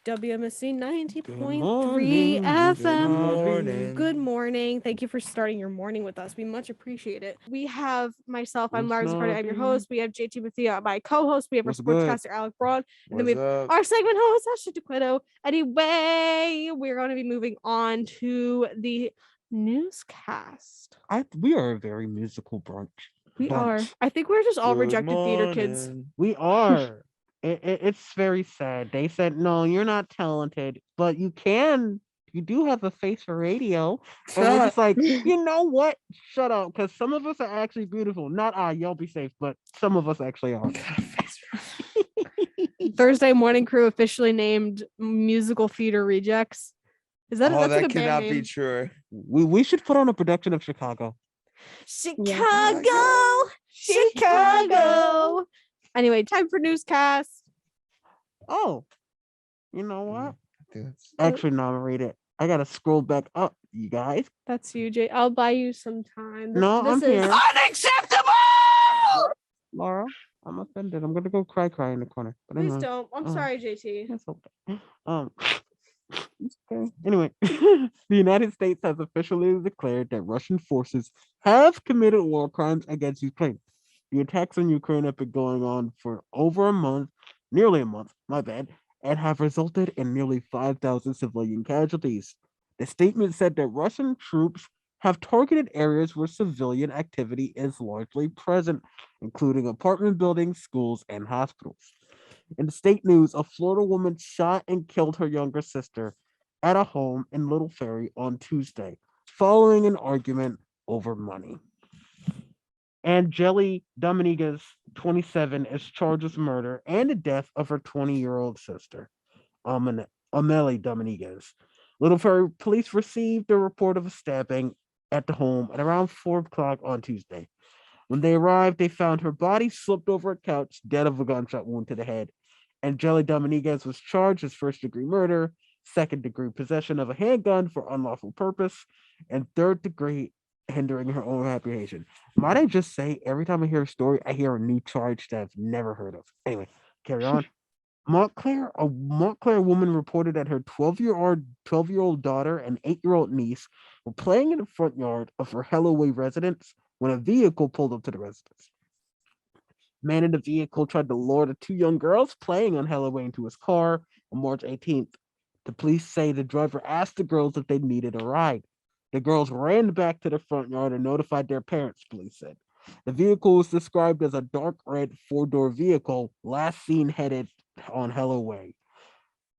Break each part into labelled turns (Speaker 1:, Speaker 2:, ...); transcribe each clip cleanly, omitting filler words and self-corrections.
Speaker 1: WMSC 90.3
Speaker 2: morning.
Speaker 1: FM.
Speaker 2: Good morning.
Speaker 1: Good morning. Thank you for starting your morning with us. We much appreciate it. We have myself, I'm Lara Ziccardi, I'm your host. We have JT Bethea, my co-host. We have our
Speaker 2: What's good?
Speaker 1: sportscaster, Alec Braun. And then we have
Speaker 3: What's up?
Speaker 1: our segment host, Ashley DeQuito. Anyway, we're going to be moving on to the newscast.
Speaker 2: We are a very musical bunch.
Speaker 1: We are. I think we're just all
Speaker 3: Good
Speaker 1: rejected theater kids.
Speaker 3: morning.
Speaker 2: We are. It's very sad. They said, no, you're not talented, but you can. You do have a face for radio. And we're just like, you know what? Shut up. Because some of us are actually beautiful. Not y'all be safe, but some of us actually are.
Speaker 1: Thursday Morning Crew officially named Musical Theater Rejects. Is that
Speaker 3: Oh,
Speaker 1: that's a
Speaker 3: that
Speaker 1: good band
Speaker 3: cannot
Speaker 1: name?
Speaker 3: be true.
Speaker 2: We should put on a production of Chicago.
Speaker 1: Chicago. Anyway, time for newscast.
Speaker 2: Oh, you know what?
Speaker 3: Dude,
Speaker 2: Actually, no, I'm gonna read it. I gotta scroll back up, you guys.
Speaker 1: That's you, Jay. I'll buy you some time.
Speaker 2: No, I'm here.
Speaker 3: Unacceptable!
Speaker 2: Laura, I'm offended. I'm gonna go cry in the corner. But
Speaker 1: Please
Speaker 2: anyway,
Speaker 1: don't. I'm
Speaker 2: Oh.
Speaker 1: sorry, JT.
Speaker 2: that's okay. It's okay. Anyway, the United States has officially declared that Russian forces have committed war crimes against Ukraine. The attacks on Ukraine have been going on for over a month, nearly a month, my bad, and have resulted in nearly 5,000 civilian casualties. The statement said that Russian troops have targeted areas where civilian activity is largely present, including apartment buildings, schools, and hospitals. In the state news, a Florida woman shot and killed her younger sister at a home in Little Ferry on Tuesday, following an argument over money. Angeli Dominguez, 27, is charged with murder and the death of her 20-year-old sister, Amelie Dominguez. Little Ferry police received a report of a stabbing at the home at around 4 o'clock on Tuesday. When they arrived, they found her body slipped over a couch, dead of a gunshot wound to the head. Angeli Dominguez was charged as first-degree murder, second-degree possession of a handgun for unlawful purpose, and third-degree hindering her own apprehension. Might I just say, every time I hear a story, I hear a new charge that I've never heard of. Anyway, carry on. A Montclair woman reported that her 12-year-old daughter and 8-year-old niece were playing in the front yard of her Hellaway residence when a vehicle pulled up to the residence. Man in the vehicle tried to lure the two young girls playing on Hellaway into his car on March 18th. The police say the driver asked the girls if they needed a ride. The girls ran back to the front yard and notified their parents, police said. The vehicle was described as a dark red 4-door vehicle, last seen headed on Hellaway.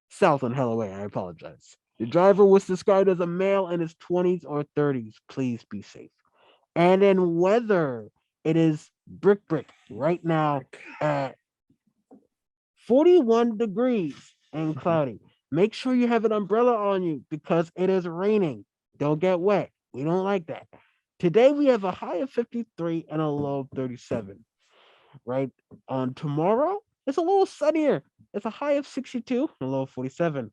Speaker 2: South on Hellaway, I apologize. The driver was described as a male in his 20s or 30s. Please be safe. And in weather, it is brick right now at 41 degrees and cloudy. Make sure you have an umbrella on you because it is raining. Don't get wet. We don't like that. Today we have a high of 53 and a low of 37. Right on tomorrow, it's a little sunnier. It's a high of 62 and a low of 47.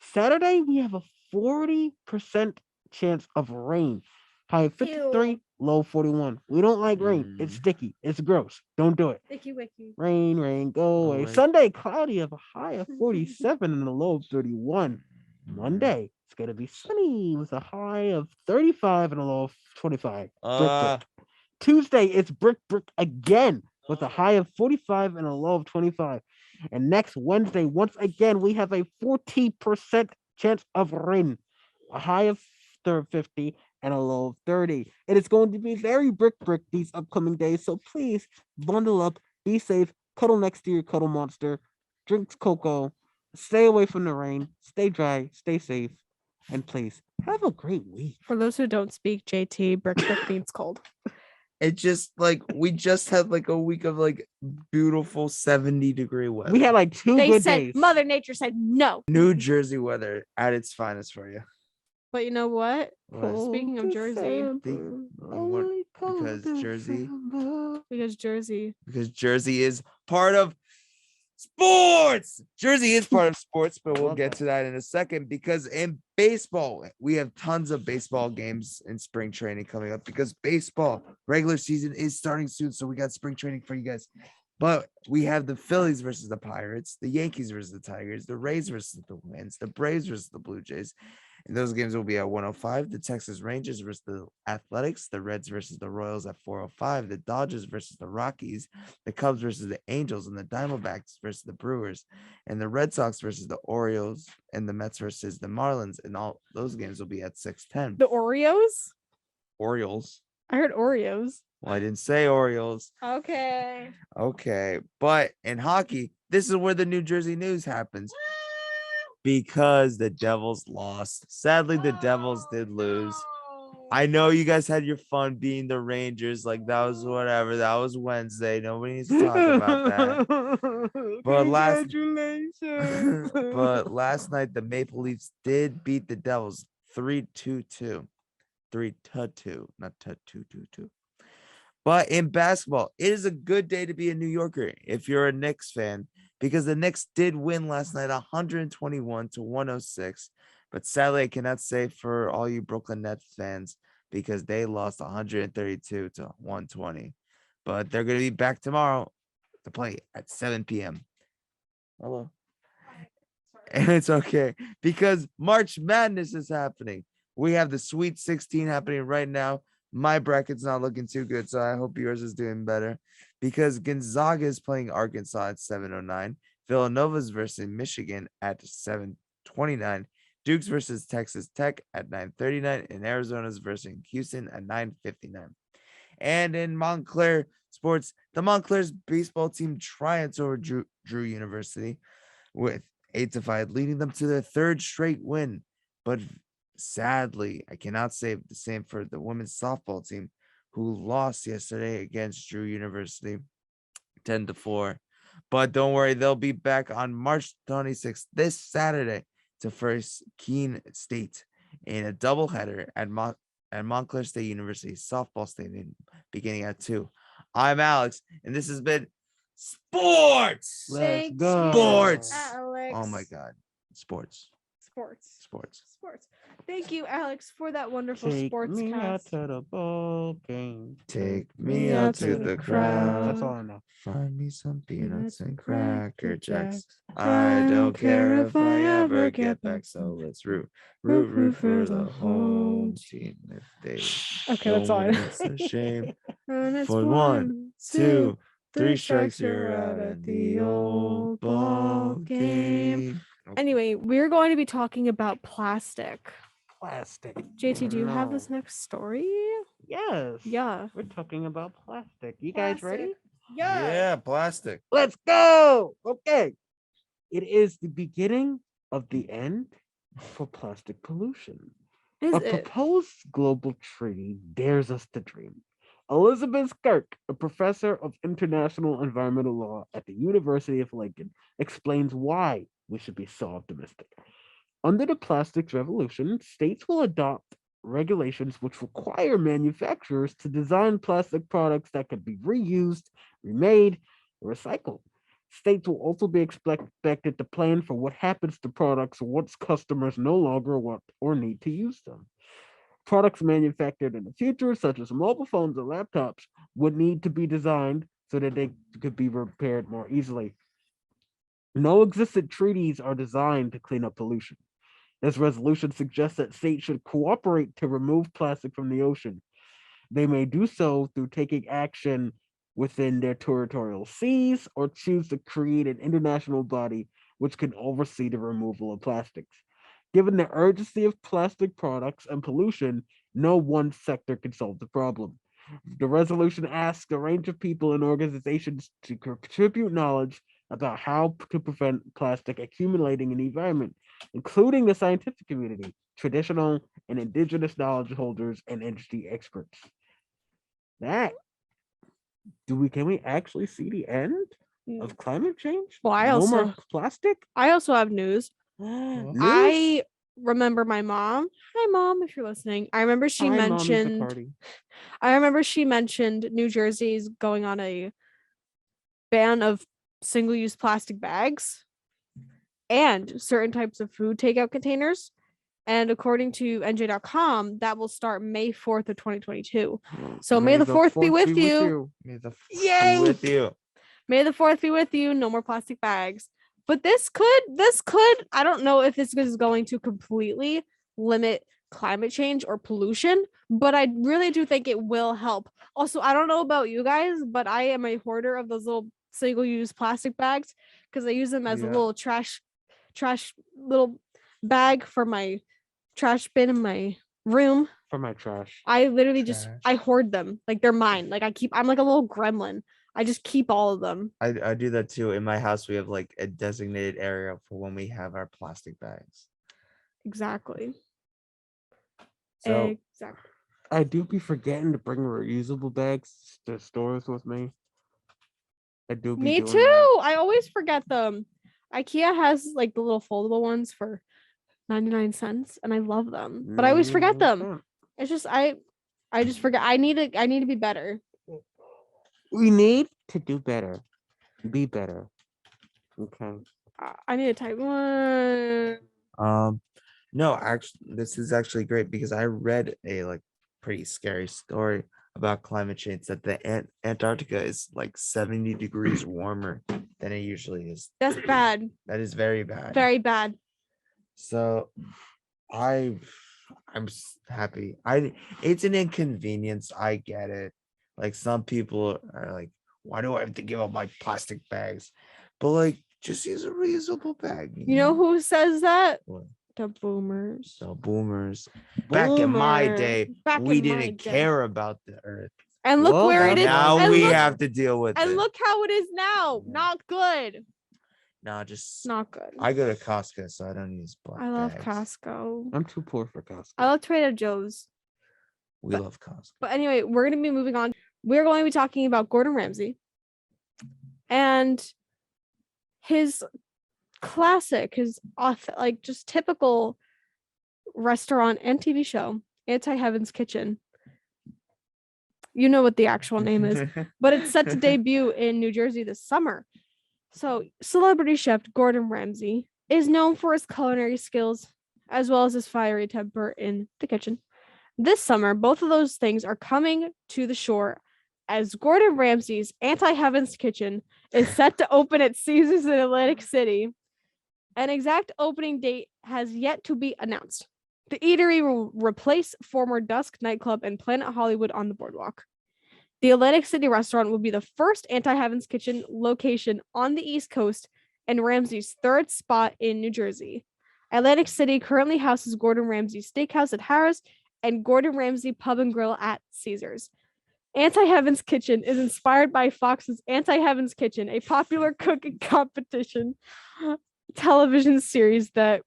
Speaker 2: Saturday we have a 40% chance of rain. High of 53,
Speaker 1: Ew.
Speaker 2: low 41. We don't like rain. It's sticky. It's gross. Don't do it.
Speaker 1: Icky wicky.
Speaker 2: Rain, go away.
Speaker 3: Right.
Speaker 2: Sunday, cloudy of a high of 47 and a low of 31. Monday, it's going to be sunny with a high of 35 and a low of 25. Brick. Tuesday, it's brick again with a high of 45 and a low of 25. And next Wednesday, once again, we have a 40% chance of rain. A high of 50 and a low of 30. It is going to be very brick these upcoming days. So please bundle up, be safe, cuddle next to your cuddle monster, drink cocoa, stay away from the rain, stay dry, stay safe, and please have a great week.
Speaker 1: For those who don't speak JT, brick means cold.
Speaker 3: It just we just had a week of beautiful 70-degree weather.
Speaker 2: We had 2
Speaker 1: They
Speaker 2: good
Speaker 1: said
Speaker 2: days.
Speaker 1: Mother Nature said no.
Speaker 3: New Jersey weather at its finest for you.
Speaker 1: But you know what?
Speaker 3: What?
Speaker 1: Speaking of Jersey,
Speaker 3: Because Jersey
Speaker 1: because Jersey.
Speaker 3: Jersey is part of sports. Jersey is part of sports, but we'll get to that in a second because in baseball, we have tons of baseball games in spring training coming up because baseball regular season is starting soon. So we got spring training for you guys. But we have the Phillies versus the Pirates, the Yankees versus the Tigers, the Rays versus the Twins, the Braves versus the Blue Jays. And those games will be at 105. The Texas Rangers versus the Athletics, the Reds versus the Royals at 405, the Dodgers versus the Rockies, the Cubs versus the Angels, and the Diamondbacks versus the Brewers, and the Red Sox versus the Orioles, and the Mets versus the Marlins. And all those games will be at 610.
Speaker 1: The Oreos?
Speaker 3: Orioles.
Speaker 1: I heard Oreos.
Speaker 3: Well, I didn't say Orioles.
Speaker 1: Okay.
Speaker 3: Okay. But in hockey, this is where the New Jersey news happens. Because the Devils lost. Sadly, the Devils did lose. I know you guys had your fun being the Rangers. Like, that was whatever. That was Wednesday. Nobody needs to talk about that. But
Speaker 2: Congratulations.
Speaker 3: but last night, the Maple Leafs did beat the Devils 3-2-2. 3-2, not 2-2-2. But in basketball, it is a good day to be a New Yorker if you're a Knicks fan, because the Knicks did win last night 121-106. But sadly, I cannot say for all you Brooklyn Nets fans because they lost 132-120. But they're going to be back tomorrow to play at 7 p.m. Hello. And it's okay because March Madness is happening. We have the Sweet 16 happening right now. My bracket's not looking too good, so I hope yours is doing better because Gonzaga is playing Arkansas at 7:09. Villanova's versus Michigan at 7:29. Duke's versus Texas Tech at 9:39, and Arizona's versus Houston at 9:59. And in Montclair sports, the Montclair's baseball team triumphs over Drew University with 8-5, leading them to their third straight win. But sadly, I cannot say the same for the women's softball team, who lost yesterday against Drew University 10-4. But don't worry, they'll be back on March 26th, this Saturday, to face Keene State in a doubleheader at Montclair State University softball stadium beginning at 2. I'm Alex, and this has been Sports.
Speaker 2: Let's
Speaker 1: Thank
Speaker 2: go.
Speaker 1: you,
Speaker 3: Sports.
Speaker 1: Alex.
Speaker 3: Oh my God. Sports.
Speaker 1: Sports. Thank you, Alex, for that wonderful
Speaker 2: Take
Speaker 1: sports
Speaker 2: me out
Speaker 1: cast.
Speaker 2: to the ball game.
Speaker 3: Take me out to the crowd.
Speaker 2: That's all I know.
Speaker 3: Find me some peanuts and Cracker Jacks.
Speaker 1: I
Speaker 3: I don't care if I ever get back. So let's root for the home team. If they
Speaker 1: Okay,
Speaker 3: don't
Speaker 1: that's all I
Speaker 3: win,
Speaker 1: know.
Speaker 3: it's a shame.
Speaker 1: And it's
Speaker 3: For 1, 2, 3 strikes, you're out at the old ball game.
Speaker 1: Anyway, we're going to be talking about plastic.
Speaker 2: Plastic.
Speaker 1: JT, do you have
Speaker 2: No.
Speaker 1: this next story?
Speaker 2: Yes.
Speaker 1: Yeah.
Speaker 2: We're talking about plastic. You guys ready?
Speaker 3: Yeah, plastic.
Speaker 2: Let's go. Okay. It is the beginning of the end for plastic pollution.
Speaker 1: Is
Speaker 2: A
Speaker 1: it?
Speaker 2: proposed global treaty dares us to dream. Elizabeth Kirk, a professor of international environmental law at the University of Lincoln, explains why we should be so optimistic. Under the plastics revolution, states will adopt regulations which require manufacturers to design plastic products that can be reused, remade, or recycled. States will also be expected to plan for what happens to products once customers no longer want or need to use them. Products manufactured in the future, such as mobile phones or laptops, would need to be designed so that they could be repaired more easily. No existing treaties are designed to clean up pollution. This resolution suggests that states should cooperate to remove plastic from the ocean. They may do so through taking action within their territorial seas or choose to create an international body which can oversee the removal of plastics. Given the urgency of plastic products and pollution, no one sector can solve the problem. The resolution asks a range of people and organizations to contribute knowledge about how to prevent plastic accumulating in the environment, including the scientific community, traditional and indigenous knowledge holders, and industry experts. That can we actually see the end of climate change?
Speaker 1: Well,
Speaker 2: No more plastic?
Speaker 1: I also have news.
Speaker 2: News?
Speaker 1: I remember my mom. Hi, Mom, if you're listening. I remember she
Speaker 2: Hi, Mommy
Speaker 1: mentioned.
Speaker 2: Ziccardi.
Speaker 1: I remember she mentioned New Jersey's going on a ban of single-use plastic bags and certain types of food takeout containers. And according to NJ.com, that will start May 4th of 2022. So may the 4th be with you.
Speaker 3: May the
Speaker 2: Yay!
Speaker 3: be with you.
Speaker 1: May the 4th be with you. No more plastic bags. But this could, I don't know if this is going to completely limit climate change or pollution, but I really do think it will help. Also, I don't know about you guys, but I am a hoarder of those little single-use plastic bags because I use them as a
Speaker 2: Yeah.
Speaker 1: little trash little bag for my trash bin in my room.
Speaker 2: For my trash.
Speaker 1: I literally just
Speaker 3: Trash.
Speaker 1: I hoard them. Like they're mine. Like I'm like a little gremlin. I just keep all of them.
Speaker 3: I do that too. In my house, we have like a designated area for when we have our plastic bags.
Speaker 1: Exactly.
Speaker 3: So
Speaker 1: Exactly.
Speaker 2: I do be forgetting to bring reusable bags to stores with me. I do be
Speaker 1: Me
Speaker 2: doing
Speaker 1: too.
Speaker 2: that.
Speaker 1: I always forget them. IKEA has like the little foldable ones for 99 cents and I love them. But I always forget them.
Speaker 2: 99%.
Speaker 1: It's just I just forget. I need to be better.
Speaker 2: We need to do better. Be better. Okay.
Speaker 1: I need to type one.
Speaker 3: no, actually, this is actually great because I read a like pretty scary story about climate change that the Antarctica is like 70 degrees warmer than it usually is.
Speaker 1: That's bad.
Speaker 3: That is very bad.
Speaker 1: Very bad.
Speaker 3: So I'm happy. It's an inconvenience. I get it. Like some people are like, why do I have to give up my plastic bags? But like, just use a reusable bag.
Speaker 1: You know who says that?
Speaker 3: What?
Speaker 1: The boomers.
Speaker 3: So boomers. Back in my
Speaker 2: Boomer.
Speaker 3: day,
Speaker 1: Back
Speaker 3: we
Speaker 1: in my
Speaker 3: didn't
Speaker 1: day.
Speaker 3: care about the earth.
Speaker 1: And look
Speaker 2: Well,
Speaker 1: where
Speaker 2: that
Speaker 1: it is.
Speaker 3: Now
Speaker 1: and
Speaker 3: we
Speaker 1: look,
Speaker 3: have to deal with
Speaker 1: and
Speaker 3: it.
Speaker 1: look how it is now.
Speaker 3: Yeah.
Speaker 1: Not good.
Speaker 3: No, just
Speaker 1: Not good.
Speaker 3: I go to Costco, so I don't use black
Speaker 1: I love
Speaker 3: bags.
Speaker 1: Costco.
Speaker 2: I'm too poor for Costco.
Speaker 1: I love Trader Joe's.
Speaker 3: We love Costco.
Speaker 1: But anyway, we're going to be moving on. We're going to be talking about Gordon Ramsay and his classic, his like just typical restaurant and TV show, Anti-Heaven's Kitchen. You know what the actual name is, but it's set to debut in New Jersey this summer. So, celebrity chef Gordon Ramsay is known for his culinary skills as well as his fiery temper in the kitchen. This summer, both of those things are coming to the shore as Gordon Ramsay's Anti-Heaven's Kitchen is set to open at Caesars in Atlantic City. An exact opening date has yet to be announced. The eatery will replace former Dusk nightclub and Planet Hollywood on the boardwalk. The Atlantic City restaurant will be the first Anti-Heaven's Kitchen location on the East Coast and Ramsay's third spot in New Jersey. Atlantic City currently houses Gordon Ramsay Steakhouse at Harrah's and Gordon Ramsay Pub and Grill at Caesars. Anti-Heaven's Kitchen is inspired by Fox's Anti-Heaven's Kitchen, a popular cooking competition television series that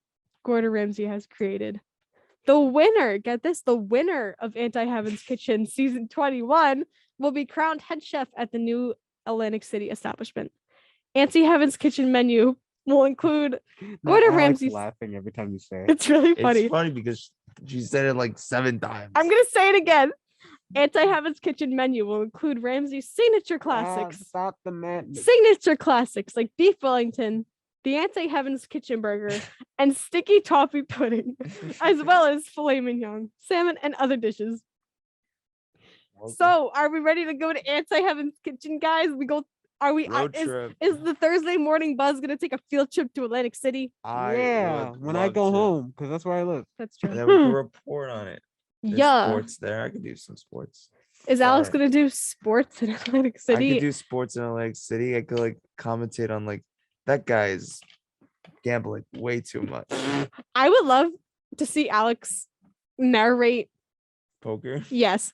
Speaker 1: Gordon Ramsay has created. The winner, get this, the winner of Anti-Heaven's Kitchen season 21 will be crowned head chef at the new Atlantic City establishment. Anti-Heaven's Kitchen menu will include Gordon Ramsay's.
Speaker 2: Laughing every time you say it.
Speaker 1: It's really funny.
Speaker 3: It's funny because she said it like 7 times.
Speaker 1: I'm gonna say it again. Anti-Heaven's Kitchen menu will include Ramsay's signature classics.
Speaker 2: Stop the madness.
Speaker 1: Signature classics like beef Wellington, the Anti-Heaven's Kitchen burger, and sticky toffee pudding, as well as filet mignon, salmon, and other dishes.
Speaker 3: Okay.
Speaker 1: So, are we ready to go to Anti-Heaven's Kitchen, guys? Are we?
Speaker 3: Road trip.
Speaker 1: Is the Thursday morning buzz gonna take a field trip to Atlantic City?
Speaker 2: Yeah,
Speaker 3: would
Speaker 2: when I
Speaker 3: love
Speaker 2: go
Speaker 3: to.
Speaker 2: home, because that's where I live.
Speaker 1: That's
Speaker 3: And
Speaker 1: true.
Speaker 3: then we can report on it. There's
Speaker 1: Yeah.
Speaker 3: sports there. I could do some sports.
Speaker 1: Is Alex
Speaker 3: Alright.
Speaker 1: gonna do sports in Atlantic
Speaker 3: I
Speaker 1: City?
Speaker 3: could do sports in Atlantic City. I could like commentate on like that guy's gambling way too much.
Speaker 1: I would love to see Alex narrate.
Speaker 3: Poker.
Speaker 1: Yes.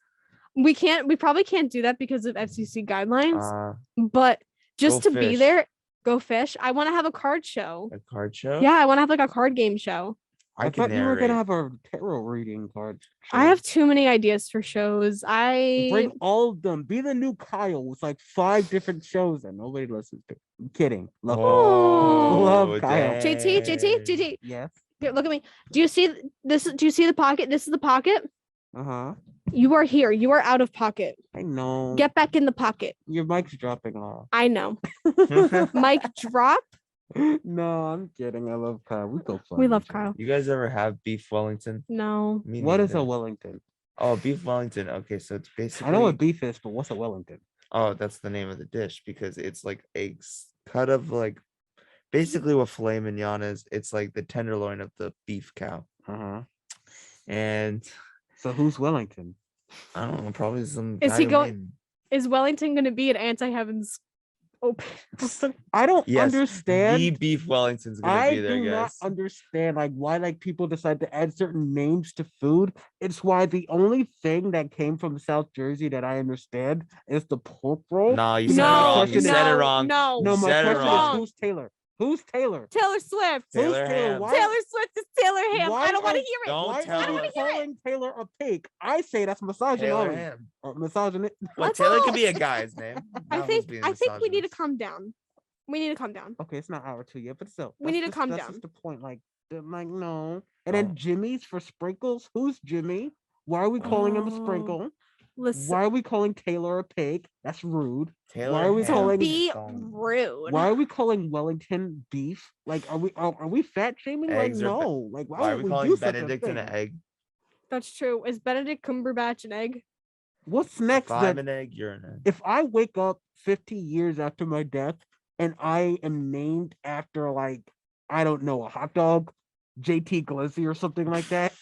Speaker 1: We probably can't do that because of FCC guidelines, but just
Speaker 3: Go
Speaker 1: to be
Speaker 3: fish.
Speaker 1: there, go fish. I want to have a card show.
Speaker 3: A card show.
Speaker 1: Yeah, I want to have like a card game show.
Speaker 3: I
Speaker 2: thought
Speaker 3: can
Speaker 2: you were gonna
Speaker 3: narrate.
Speaker 2: have a tarot reading card.
Speaker 1: I have too many ideas for shows.
Speaker 2: Bring all of them. Be the new Kyle with like 5 different shows that nobody listens to. I'm kidding. Love him.
Speaker 1: Oh,
Speaker 2: Love Kyle.
Speaker 1: JT.
Speaker 2: Yes.
Speaker 1: Here, look at me. Do you see this? Do you see the pocket? This is the pocket.
Speaker 2: Uh-huh.
Speaker 1: You are here. You are out of pocket.
Speaker 2: I know.
Speaker 1: Get back in the pocket.
Speaker 2: Your mic's dropping off.
Speaker 1: I know. Mic drop.
Speaker 2: No, I'm kidding. I love Kyle. We go fun.
Speaker 1: We love Kyle.
Speaker 3: You guys ever have beef Wellington?
Speaker 1: No.
Speaker 3: Me
Speaker 2: What is a
Speaker 3: neither.
Speaker 2: Wellington?
Speaker 3: Oh, beef Wellington. Okay, so it's basically
Speaker 2: I know what beef is, but what's a Wellington?
Speaker 3: Oh, that's the name of the dish because it's like a cut of like basically what filet mignon is. It's like the tenderloin of the beef cow.
Speaker 2: Uh-huh.
Speaker 3: And
Speaker 2: So who's Wellington?
Speaker 3: I don't know, probably some
Speaker 1: Is
Speaker 3: guy
Speaker 1: he
Speaker 3: who
Speaker 1: going?
Speaker 3: made-
Speaker 1: Is Wellington going to be at Anti-Heaven's open?
Speaker 2: I don't
Speaker 3: Yes,
Speaker 2: understand.
Speaker 3: the beef Wellington's gonna
Speaker 2: I
Speaker 3: be there,
Speaker 2: do not
Speaker 3: guys.
Speaker 2: understand like why like people decide to add certain names to food. It's why the only thing that came from South Jersey that I understand is the pork roll.
Speaker 3: No, you
Speaker 2: Because
Speaker 3: said it
Speaker 2: my
Speaker 3: wrong. You
Speaker 2: question is-
Speaker 3: said it wrong.
Speaker 1: No,
Speaker 2: No, my
Speaker 3: said it
Speaker 2: question
Speaker 3: wrong.
Speaker 2: is who's Taylor? Who's Taylor?
Speaker 1: Taylor Swift.
Speaker 3: Taylor
Speaker 2: Who's Taylor?
Speaker 3: Ham.
Speaker 2: Why-
Speaker 1: Taylor Swift is Taylor Ham.
Speaker 2: Why
Speaker 1: I don't want to
Speaker 2: are-
Speaker 1: hear it.
Speaker 3: Don't
Speaker 2: Why
Speaker 3: tell
Speaker 2: are you
Speaker 3: us.
Speaker 2: calling Taylor a pig? I say that's
Speaker 3: Taylor
Speaker 2: misogyny.
Speaker 3: Ham.
Speaker 2: Misogyny.
Speaker 3: Well,
Speaker 1: Let's
Speaker 3: Taylor
Speaker 1: all-
Speaker 3: could be a guy's name.
Speaker 1: I
Speaker 3: Now who's
Speaker 1: think
Speaker 3: being
Speaker 1: we need to
Speaker 3: misogynist?
Speaker 1: calm down. We need to calm down.
Speaker 2: Okay, it's not hour 2 yet, but still.
Speaker 1: We need to calm
Speaker 2: that's
Speaker 1: down.
Speaker 2: just the point. Like no. And
Speaker 3: Oh.
Speaker 2: then Jimmy's for sprinkles. Who's Jimmy? Why are we calling him a
Speaker 1: Oh.
Speaker 2: sprinkle?
Speaker 1: Listen,
Speaker 2: Why are we calling Taylor a pig? That's rude.
Speaker 3: Taylor
Speaker 2: Why are we
Speaker 3: Ham
Speaker 2: calling-
Speaker 1: be
Speaker 3: Stone.
Speaker 1: rude.
Speaker 2: Why are we calling Wellington beef? Like, are we fat shaming? Like,
Speaker 3: Eggs are be-
Speaker 2: no. Like, why,
Speaker 3: Why are
Speaker 2: would
Speaker 3: we
Speaker 2: we
Speaker 3: calling
Speaker 2: do such a
Speaker 3: Benedict an
Speaker 2: thing?
Speaker 3: egg?
Speaker 1: That's true. Is Benedict Cumberbatch an egg?
Speaker 2: What's next?
Speaker 3: If I'm
Speaker 2: That
Speaker 3: an egg, you're an egg.
Speaker 2: if I wake up 50 years after my death and I am named after like I don't know a hot dog, JT Glizzy or something like that.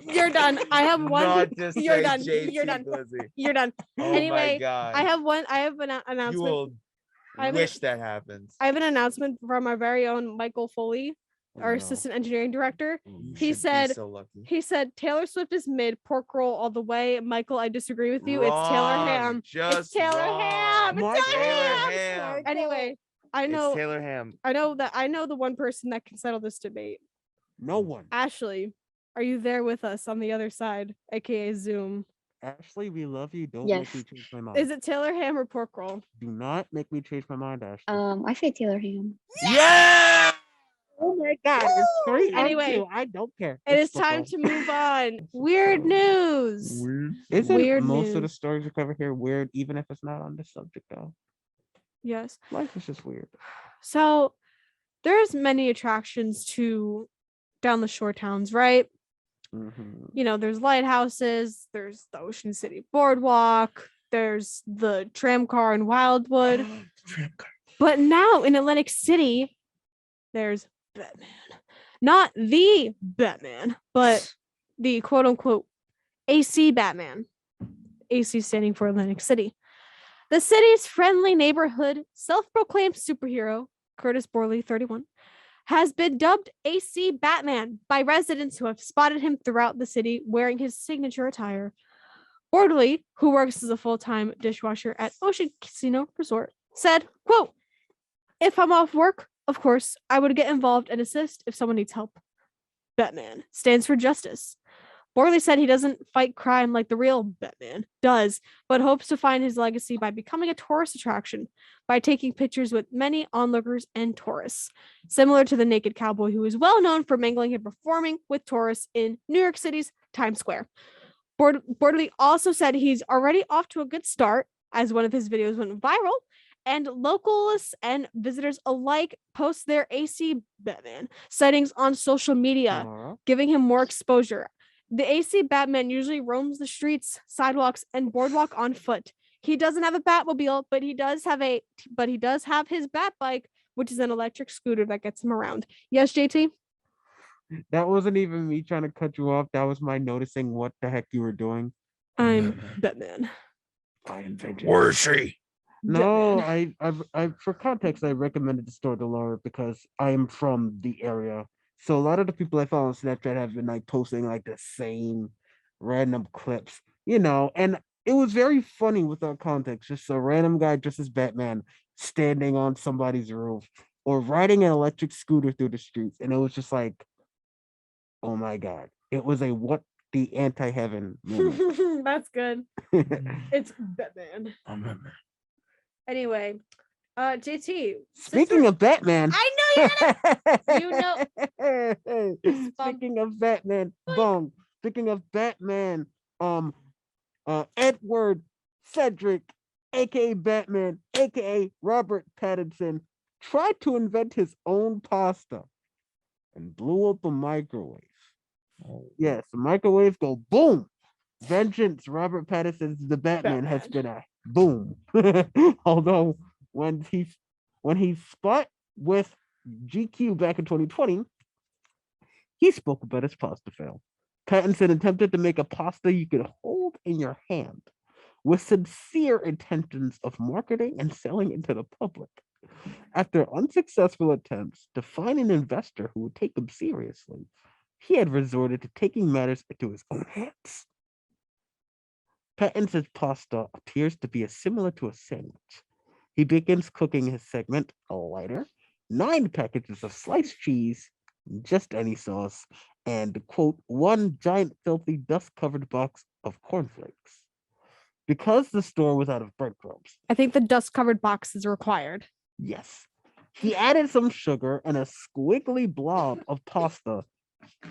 Speaker 1: You're done. I have one.
Speaker 3: Not just
Speaker 1: You're
Speaker 3: say
Speaker 1: done.
Speaker 3: JT
Speaker 1: You're done.
Speaker 3: Glizzy.
Speaker 1: You're done.
Speaker 3: Oh my
Speaker 1: Anyway,
Speaker 3: god.
Speaker 1: I have one. I have an
Speaker 3: You
Speaker 1: announcement.
Speaker 3: will
Speaker 1: I have an-
Speaker 3: wish that happens.
Speaker 1: I have an announcement from our very own Michael Foley, our
Speaker 2: Oh, no.
Speaker 1: assistant engineering director.
Speaker 3: You
Speaker 1: He
Speaker 3: should be
Speaker 1: said-
Speaker 3: so lucky.
Speaker 1: He said Taylor Swift is mid, pork roll all the way. Michael, I disagree with you. It's Taylor
Speaker 3: Wrong,
Speaker 1: Ham.
Speaker 3: Just
Speaker 1: Taylor
Speaker 3: wrong.
Speaker 1: Ham. It's
Speaker 2: My
Speaker 1: Taylor
Speaker 3: Taylor
Speaker 1: Ham.
Speaker 3: Ham.
Speaker 1: Anyway, I
Speaker 3: It's
Speaker 1: know
Speaker 3: Taylor Ham.
Speaker 1: I know the one person that can settle this debate.
Speaker 2: No one.
Speaker 1: Ashley, are you there with us on the other side, aka Zoom?
Speaker 2: Ashley, we love you. Don't
Speaker 4: Yes.
Speaker 2: make me change my mind.
Speaker 1: Is it Taylor Ham or pork roll?
Speaker 2: Do not make me change my mind, Ashley.
Speaker 4: I say Taylor Ham.
Speaker 3: Yeah.
Speaker 2: Oh my god, it's 3
Speaker 1: Anyway,
Speaker 2: on 2. I don't care.
Speaker 1: It
Speaker 2: It's
Speaker 1: is time
Speaker 2: football.
Speaker 1: to move on. Weird news.
Speaker 2: Isn't
Speaker 1: weird
Speaker 2: most of the
Speaker 1: news.
Speaker 2: stories we cover here weird, even if it's not on this subject though?
Speaker 1: Yes.
Speaker 2: Life is just weird.
Speaker 1: So there's many attractions to down the shore towns, right?
Speaker 2: Mhm.
Speaker 1: You know, there's lighthouses, there's the Ocean City Boardwalk, there's the tram car in Wildwood. But now in Atlantic City, there's Batman. Not the Batman, but the quote unquote AC Batman. AC standing for Atlantic City. The city's friendly neighborhood self-proclaimed superhero, Curtis Borley, 31, has been dubbed AC Batman by residents who have spotted him throughout the city wearing his signature attire. Borley, who works as a full-time dishwasher at Ocean Casino Resort, said, quote, "If I'm off work, of course, I would get involved and assist if someone needs help. Batman stands for justice. Borley said he doesn't fight crime like the real Batman does, but hopes to find his legacy by becoming a tourist attraction by taking pictures with many onlookers and tourists, similar to the Naked Cowboy, who is well known for mingling and performing with tourists in New York City's Times Square. Borley also said he's already off to a good start, as one of his videos went viral, and locals and visitors alike post their AC Batman sightings on social media,
Speaker 2: Lara?
Speaker 1: giving him more exposure. The AC Batman usually roams the streets, sidewalks, and boardwalk on foot. He doesn't have a Batmobile, but he does have his Bat bike, which is an electric scooter that gets him around. Yes, JT?
Speaker 2: That wasn't even me trying to cut you off. That was my noticing what the heck you were doing.
Speaker 1: I'm Batman.
Speaker 2: I invented.
Speaker 3: Where is she?
Speaker 2: No,
Speaker 1: Batman.
Speaker 2: I for context, I recommended the store to Laura because I am from the area. So a lot of the people I follow on Snapchat have been like posting like the same random clips, and it was very funny without context. Just a random guy dressed as Batman standing on somebody's roof or riding an electric scooter through the streets. And it was just like, oh my God. It was a what the anti-heaven moment.
Speaker 1: That's good. It's Batman. Anyway, JT.
Speaker 2: Speaking of Batman.
Speaker 1: I know you're gonna.
Speaker 2: Speaking of Batman, boom. Speaking of Batman, Edward Cedric, aka Batman, aka Robert Pattinson, tried to invent his own pasta and blew up a microwave. Yes, the microwave go boom. Vengeance, Robert Pattinson's The Batman has been a Boom. Although when he spot with GQ back in 2020, he spoke about his pasta fail. Pattinson attempted to make a pasta you could hold in your hand with sincere intentions of marketing and selling it to the public. After unsuccessful attempts to find an investor who would take him seriously, he had resorted to taking matters into his own hands. Pattinson's pasta appears to be similar to a sandwich. He begins cooking his segment, a lighter, 9 packages of sliced cheese, just any sauce, and, quote, one giant filthy dust-covered box of cornflakes. Because the store was out of breadcrumbs,
Speaker 1: I think the dust covered box is required.
Speaker 2: yes, he added some sugar and a squiggly blob of pasta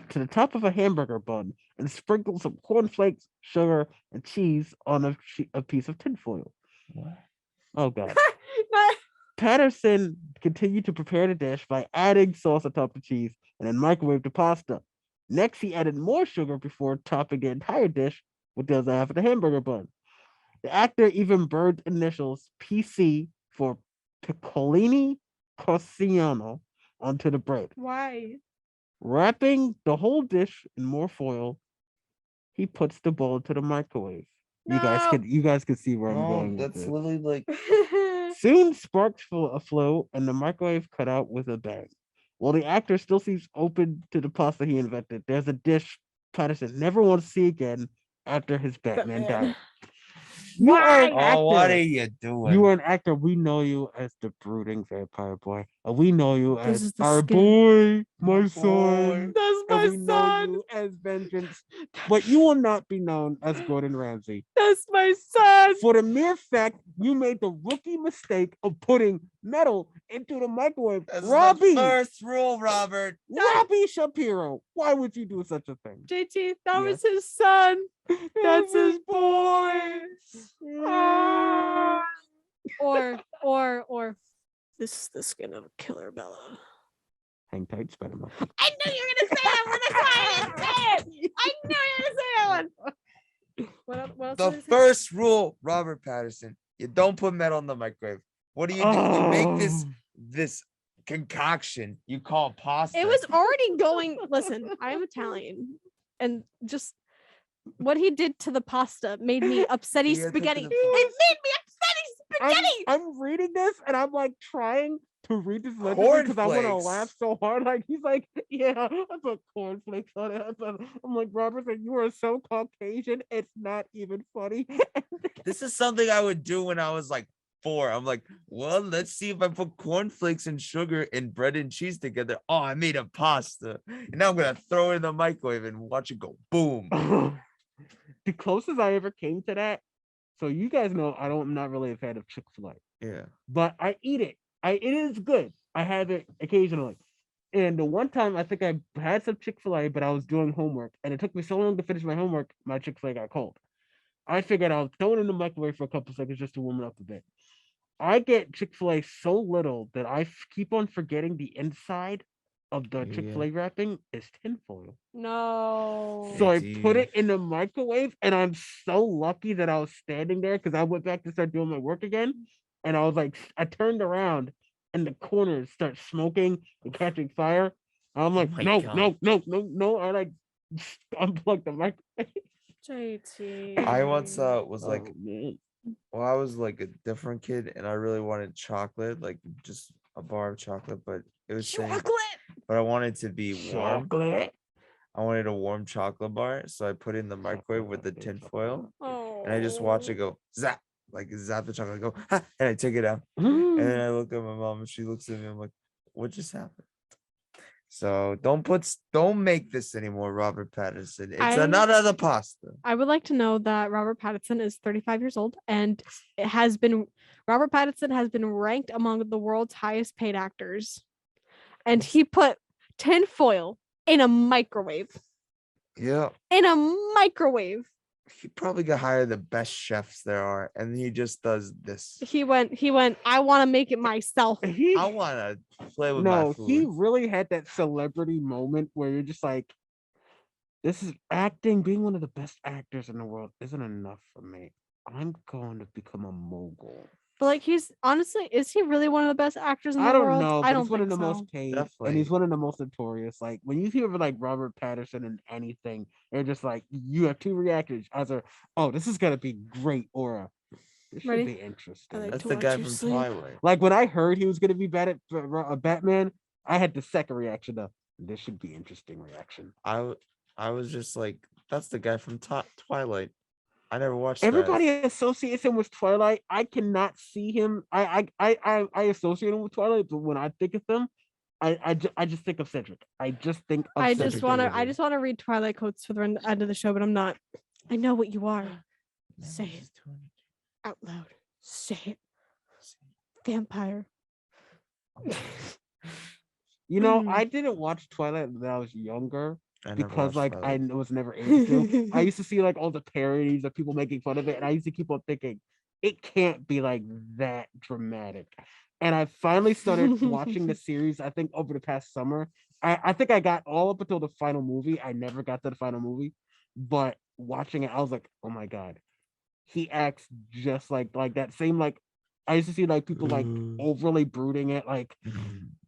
Speaker 2: to the top of a hamburger bun and sprinkled some cornflakes, sugar, and cheese on a piece of tinfoil.
Speaker 3: What?
Speaker 2: Oh, God. Patterson continued to prepare the dish by adding sauce atop the cheese and then microwaved the pasta. Next, he added more sugar before topping the entire dish with the other half of the hamburger bun. The actor even burned initials PC for Piccolini Cosiano onto the bread.
Speaker 1: Why?
Speaker 2: Wrapping the whole dish in more foil, he puts the bowl into the microwave. You guys can see where I'm going with
Speaker 3: That's
Speaker 2: this.
Speaker 3: literally like
Speaker 2: Soon sparks aflow and the microwave cut out with a bang. While the actor still seems open to the pasta he invented, there's a dish Patterson never wants to see again after his Batman died. You are an actor.
Speaker 3: oh, what are you doing?
Speaker 2: You are an actor. We know you as the brooding vampire boy. And we know you
Speaker 1: This
Speaker 2: as
Speaker 1: is the
Speaker 2: our
Speaker 1: skin.
Speaker 2: boy, my son.
Speaker 1: That's
Speaker 2: And
Speaker 1: my
Speaker 2: we know
Speaker 1: son.
Speaker 2: you as Vengeance. But you will not be known as Gordon Ramsay.
Speaker 1: That's my son.
Speaker 2: For the mere fact you made the rookie mistake of putting metal into the microwave.
Speaker 3: That's
Speaker 2: Robbie!
Speaker 3: the first rule, Robert.
Speaker 2: Robbie Shapiro. Why would you do such a thing?
Speaker 1: JT, that was
Speaker 2: Yes.
Speaker 1: his son. That's his boy. Ah. Or this is the skin of a killer Bella.
Speaker 2: Hang tight, Spider-Man.
Speaker 1: I knew you were gonna say that one. That's why I didn't say it. I knew you were gonna say that one. What else
Speaker 3: The
Speaker 1: did I say?
Speaker 3: first rule, Robert Patterson. You don't put metal in the microwave. What do? You make this concoction you call pasta.
Speaker 1: It was already going. Listen, I'm Italian, and just what he did to the pasta made me upsetty
Speaker 3: He had to
Speaker 1: spaghetti.
Speaker 3: the
Speaker 1: It made me upsetty spaghetti.
Speaker 2: I'm reading this and I'm like trying to read this letter because I want to
Speaker 3: Cornflakes.
Speaker 2: laugh so hard. Like he's like, yeah, I put cornflakes on it. I'm like, Robert, like, you are so Caucasian, it's not even funny.
Speaker 3: This is something I would do when I was like 4. I'm like, well, let's see if I put cornflakes and sugar and bread and cheese together. Oh, I made a pasta. And now I'm gonna throw it in the microwave and watch it go boom.
Speaker 2: The closest I ever came to that. So you guys know I'm not really a fan of Chick-fil-A,
Speaker 3: Yeah.
Speaker 2: but I eat it. It is good. I have it occasionally. And the one time I think I had some Chick-fil-A, but I was doing homework, and it took me so long to finish my homework, my Chick-fil-A got cold. I figured I'll throw it in the microwave for a couple seconds just to warm it up a bit. I get Chick-fil-A so little that I keep on forgetting the inside of the
Speaker 3: Yeah.
Speaker 2: Chick-fil-A wrapping is tinfoil.
Speaker 1: No.
Speaker 2: So I
Speaker 3: Dude.
Speaker 2: put it in the microwave, and I'm so lucky that I was standing there because I went back to start doing my work again. And I was like, I turned around and the corners start smoking and catching fire. I'm like,
Speaker 3: my
Speaker 2: no. I like unplugged the microwave.
Speaker 1: JT.
Speaker 3: I once was like,
Speaker 2: Oh, man.
Speaker 3: well, I was like a different kid and I really wanted chocolate, like just a bar of chocolate, but it was saying, but I wanted to be warm.
Speaker 2: Chocolate.
Speaker 3: I wanted a warm chocolate bar, so I put it in the microwave with the tin foil,
Speaker 1: Oh.
Speaker 3: and I just watch it go zap, like zap the chocolate, go, ha, and I take it out, and then I look at my mom, and she looks at me. I'm like, what just happened? So don't make this anymore, Robert Patterson. It's another pasta.
Speaker 1: I would like to know that Robert Pattinson is 35 years old, and Robert Pattinson has been ranked among the world's highest paid actors, and he put tinfoil in a microwave.
Speaker 3: Yeah,
Speaker 1: In a microwave.
Speaker 3: he probably got hired the best chefs there are, and he just does this.
Speaker 1: He went, I want to make it myself.
Speaker 3: I want to play with my food.
Speaker 2: He really had that celebrity moment where you're just like, this is acting. Being one of the best actors in the world isn't enough for me. I'm going to become a mogul.
Speaker 1: But like he's honestly, is he really one of the best actors in the
Speaker 2: I don't
Speaker 1: world?
Speaker 2: know,
Speaker 1: I
Speaker 2: but
Speaker 1: don't
Speaker 2: he's one of
Speaker 1: think
Speaker 2: the
Speaker 1: so.
Speaker 2: most paid, and
Speaker 3: Definitely.
Speaker 2: he's one of the most notorious. Like when you hear of like Robert Patterson in anything, they're just like you have two reactions: either oh, this is gonna be great, or this should
Speaker 1: Ready?
Speaker 2: be interesting.
Speaker 1: like
Speaker 3: That's
Speaker 1: to
Speaker 3: the
Speaker 1: watch
Speaker 3: guy
Speaker 1: you
Speaker 3: from
Speaker 1: sleep.
Speaker 3: Twilight.
Speaker 2: Like when I heard he was gonna be Batman, I had the second reaction of this should be interesting reaction.
Speaker 3: I was just like, that's the guy from Twilight. I never watched
Speaker 2: Everybody
Speaker 3: that.
Speaker 2: associates him with Twilight. I cannot see him. I associate him with Twilight, but when I think of him, I just think of Cedric. I just think of
Speaker 1: I
Speaker 2: Cedric
Speaker 1: just want to. I
Speaker 2: Diggory.
Speaker 1: just want to read Twilight quotes for the end of the show, but I'm not. I know what you are. Say it out loud. Say it. Vampire.
Speaker 2: You know,
Speaker 1: Mm.
Speaker 2: I didn't watch Twilight when I was younger
Speaker 3: I never
Speaker 2: because
Speaker 3: watched
Speaker 2: like
Speaker 3: Twilight.
Speaker 2: I was never able to. I used to see like all the parodies of people making fun of it, and I used to keep on thinking it can't be like that dramatic. And I finally started watching the series, I think over the past summer. I think I got all up until the final movie. I never got to the final movie, but watching it, I was like, oh my god, he acts just like that same like I used to see like people like overly brooding it, like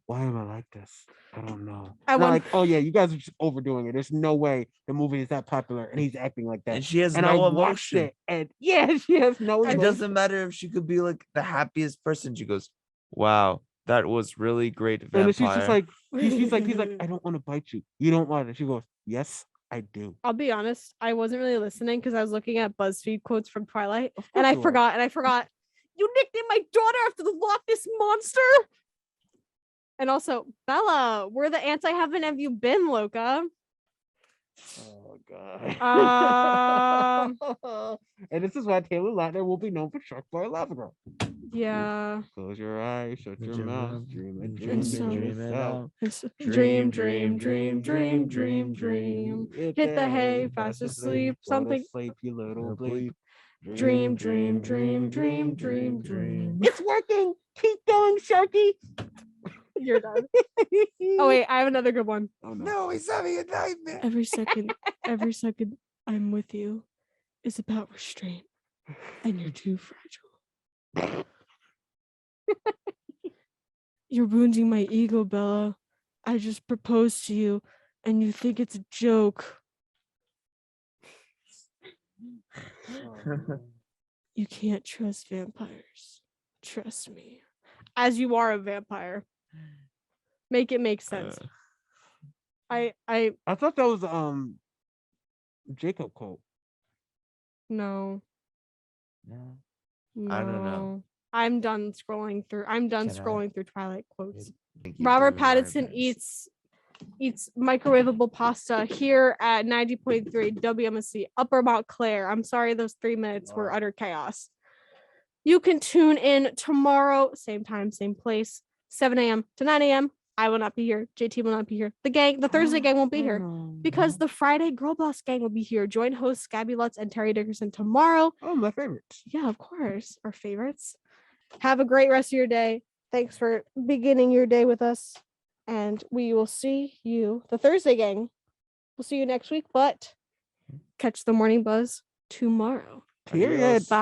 Speaker 2: why am I like this? I don't know.
Speaker 1: I
Speaker 2: And I'm
Speaker 1: want-
Speaker 2: like, oh yeah, you guys are just overdoing it. There's no way the movie is that popular and he's acting like that.
Speaker 3: And she has
Speaker 2: And I
Speaker 3: no
Speaker 2: watched
Speaker 3: emotion.
Speaker 2: it, and yeah, she has no
Speaker 3: It
Speaker 2: emotion.
Speaker 3: doesn't matter if she could be like the happiest person. She goes, "Wow, that was really great,
Speaker 2: And then
Speaker 3: vampire."
Speaker 2: she's just like, he's like, I don't want to bite you. You don't want it. She goes, yes, I do.
Speaker 1: I'll be honest. I wasn't really listening because I was looking at BuzzFeed quotes from Twilight,
Speaker 2: Of
Speaker 1: and
Speaker 2: course
Speaker 1: I
Speaker 2: you are.
Speaker 1: forgot. And I forgot. You nicknamed my daughter after the Loch Ness monster. And also, Bella, where the anti-heaven have you been, Loca?
Speaker 2: Oh god.
Speaker 1: Um,
Speaker 2: And this is why Taylor Lautner will be known for Shark Boy Lava Girl.
Speaker 1: yeah.
Speaker 2: Close your eyes, shut your mouth, dream a dream,
Speaker 1: And so-
Speaker 2: dream it out.
Speaker 1: It's
Speaker 3: Dream,
Speaker 1: dream,
Speaker 3: dream,
Speaker 1: dream,
Speaker 3: dream,
Speaker 1: dream, dream. Hit the hay, fast asleep,
Speaker 2: Go to
Speaker 1: something.
Speaker 2: sleep, you little bleep.
Speaker 1: Dream, dream, dream, dream, dream, dream.
Speaker 2: It's working. Keep going, Sharky.
Speaker 1: You're done. Oh wait, I have another good one.
Speaker 2: Oh no.
Speaker 3: No, he's having a nightmare.
Speaker 1: Every second I'm with you is about restraint, and you're too fragile. You're wounding my ego, Bella. I just proposed to you, and you think it's a joke. You can't trust vampires. Trust me. As you are a vampire. Make it make sense. I
Speaker 2: I thought that was Jacob quote.
Speaker 1: no.
Speaker 3: No.
Speaker 1: No.
Speaker 3: I don't know.
Speaker 1: I'm done scrolling through. I'm done
Speaker 3: Can I-
Speaker 1: scrolling through Twilight quotes.
Speaker 3: Thank you
Speaker 1: Robert
Speaker 3: for the
Speaker 1: Pattinson
Speaker 3: reminders.
Speaker 1: eats microwavable pasta here at 90.3 WMSC Upper Montclair. I'm sorry those 3 minutes were
Speaker 2: Wow.
Speaker 1: utter chaos. You can tune in tomorrow, same time, same place, 7 a.m. to 9 a.m. I will not be here. JT will not be here. The Thursday gang won't be here because the Friday Girl Boss gang will be here. Join hosts Scabby Lutz and Terry Dickerson tomorrow.
Speaker 2: Oh, my favorites.
Speaker 1: Yeah, of course. Our favorites. Have a great rest of your day. Thanks for beginning your day with us. And we will see you, the Thursday gang. We'll see you next week, but catch the morning buzz tomorrow.
Speaker 2: Period.
Speaker 3: Adios.
Speaker 1: Bye.